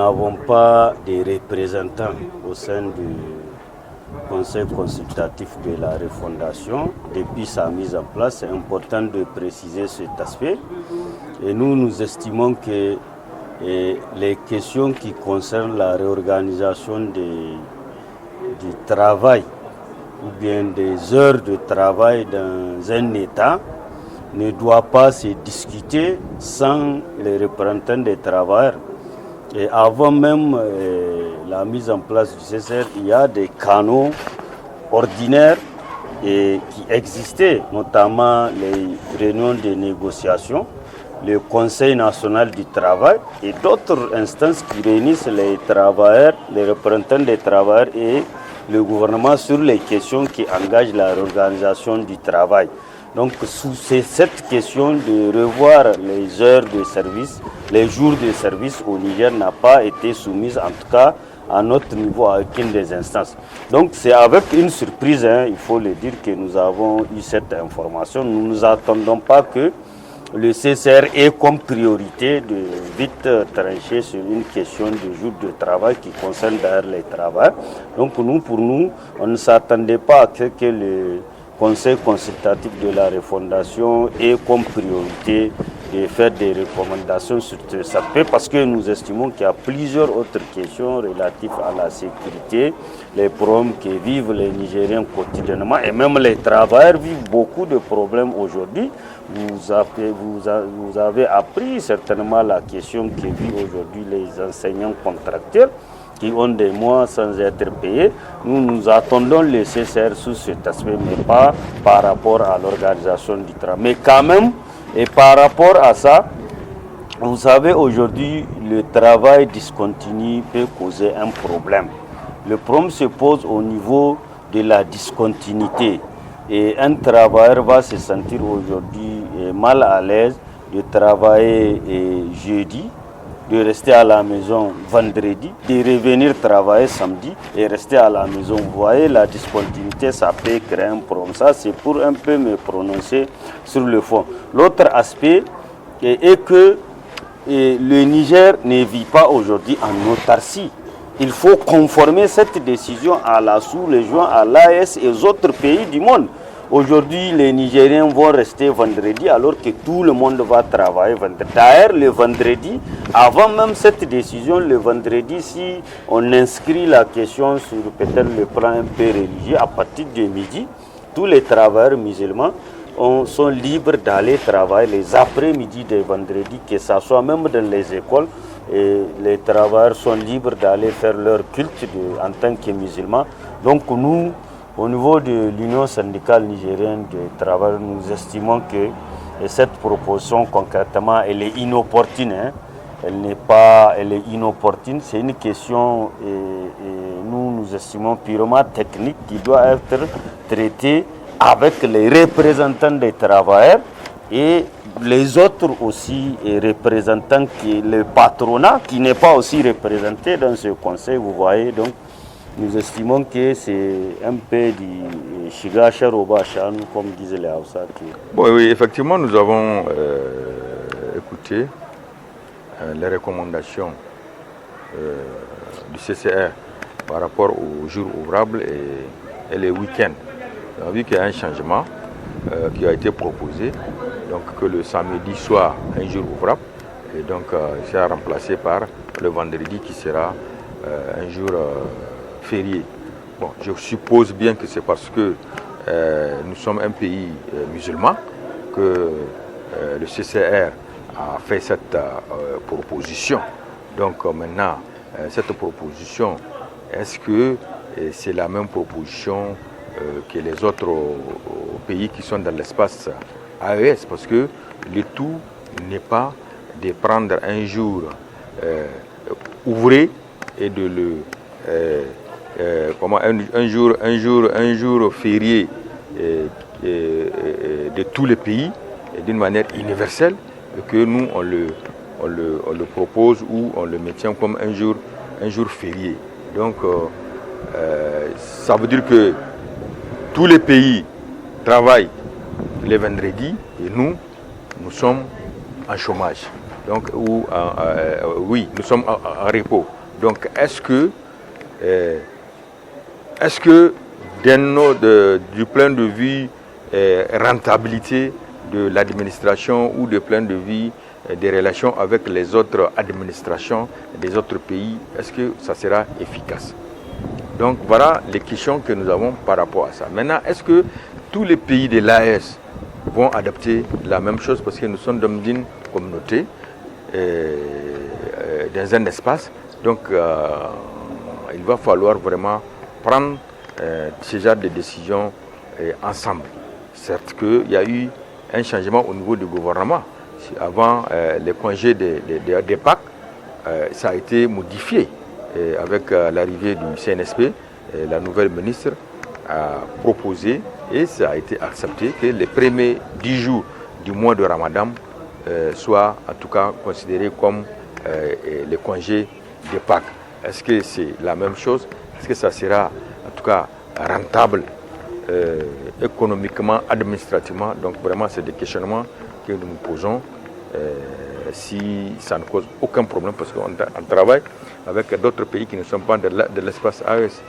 n'avons pas de représentants au sein du Conseil consultatif de la refondation. Depuis sa mise en place, c'est important de préciser cet aspect. Et nous estimons que les questions qui concernent la réorganisation du travail ou bien des heures de travail dans un État ne doivent pas se discuter sans les représentants des travailleurs. Et avant même la mise en place du CCR, il y a des canaux ordinaires qui existaient, notamment les réunions de négociation, le Conseil national du travail et d'autres instances qui réunissent les travailleurs, les représentants des travailleurs et le gouvernement sur les questions qui engagent la réorganisation du travail. Donc sous cette question de revoir les heures de service, les jours de service au Niger n'a pas été soumise, en tout cas à notre niveau, à aucune des instances. Donc c'est avec une surprise, il faut le dire, que nous avons eu cette information. Nous ne nous attendons pas que le CCR ait comme priorité de vite trancher sur une question de jour de travail qui concerne d'ailleurs les travailleurs. Donc pour nous, on ne s'attendait pas à ce que le Conseil consultatif de la refondation ait comme priorité de faire des recommandations sur ce aspect parce que nous estimons qu'il y a plusieurs autres questions relatives à la sécurité, les problèmes que vivent les Nigériens quotidiennement et même les travailleurs vivent beaucoup de problèmes aujourd'hui. Vous avez appris certainement la question que vivent aujourd'hui les enseignants contractuels qui ont des mois sans être payés. Nous attendons le CCR sur cet aspect, mais pas par rapport à l'organisation du travail. Mais quand même, et par rapport à ça, vous savez, aujourd'hui, le travail discontinu peut causer un problème. Le problème se pose au niveau de la discontinuité. Et un travailleur va se sentir aujourd'hui mal à l'aise de travailler jeudi, de rester à la maison vendredi, de revenir travailler samedi et rester à la maison. Vous voyez, la discontinuité, ça peut créer un problème. Ça, c'est pour un peu me prononcer sur le fond. L'autre aspect est que le Niger ne vit pas aujourd'hui en autarcie. Il faut conformer cette décision à la sous-région, à l'AES et aux autres pays du monde. Aujourd'hui, les Nigériens vont rester vendredi alors que tout le monde va travailler vendredi. D'ailleurs, le vendredi, avant même cette décision, le vendredi, si on inscrit la question sur peut-être le plan un peu religieux, à partir de midi, tous les travailleurs musulmans sont libres d'aller travailler les après-midi de vendredi, que ce soit même dans les écoles. Et les travailleurs sont libres d'aller faire leur culte en tant que musulmans. Donc nous, au niveau de l'Union syndicale nigérienne des travailleurs, nous estimons que cette proposition, concrètement, elle est inopportune. Elle est inopportune. C'est une question, nous estimons purement technique, qui doit être traitée avec les représentants des travailleurs et les autres aussi représentants, le patronat, qui n'est pas aussi représenté dans ce conseil, vous voyez. Donc, nous estimons que c'est un peu du Shiga Sharoba Shan, comme disent les Hausa. Bon, oui, effectivement, nous avons écouté les recommandations du CCR par rapport aux jours ouvrables et les week-ends. On a vu qu'il y a un changement qui a été proposé, donc que le samedi soit un jour ouvrable, et donc c'est remplacé par le vendredi qui sera un jour férié. Bon, je suppose bien que c'est parce que nous sommes un pays musulman que le CCR a fait cette proposition. Donc maintenant, cette proposition, est-ce que c'est la même proposition que les autres pays qui sont dans l'espace AES? Parce que le tout n'est pas de prendre un jour ouvré et de le un jour férié de tous les pays d'une manière universelle, et que nous on le propose ou on le maintient comme un jour férié. Donc ça veut dire que tous les pays travaillent les vendredis et nous sommes en chômage. Donc, oui, nous sommes en repos. Donc, est-ce que du point de vue rentabilité de l'administration ou du point de vue des relations avec les autres administrations des autres pays, est-ce que ça sera efficace? Donc voilà les questions que nous avons par rapport à ça. Maintenant, est-ce que tous les pays de l'AES vont adapter la même chose? Parce que nous sommes dans une communauté, dans un espace. Donc il va falloir vraiment prendre ce genre de décisions ensemble. Certes qu'il y a eu un changement au niveau du gouvernement. Avant les congés des Pâques, ça a été modifié avec l'arrivée du CNSP. La nouvelle ministre a proposé et ça a été accepté que les premiers 10 jours du mois de Ramadan soient en tout cas considérés comme les congés de Pâques. Est-ce que c'est la même chose? Est-ce que ça sera en tout cas rentable économiquement, administrativement? Donc vraiment c'est des questionnements que nous nous posons. Si ça ne cause aucun problème parce qu'on travaille avec d'autres pays qui ne sont pas de l'espace AES.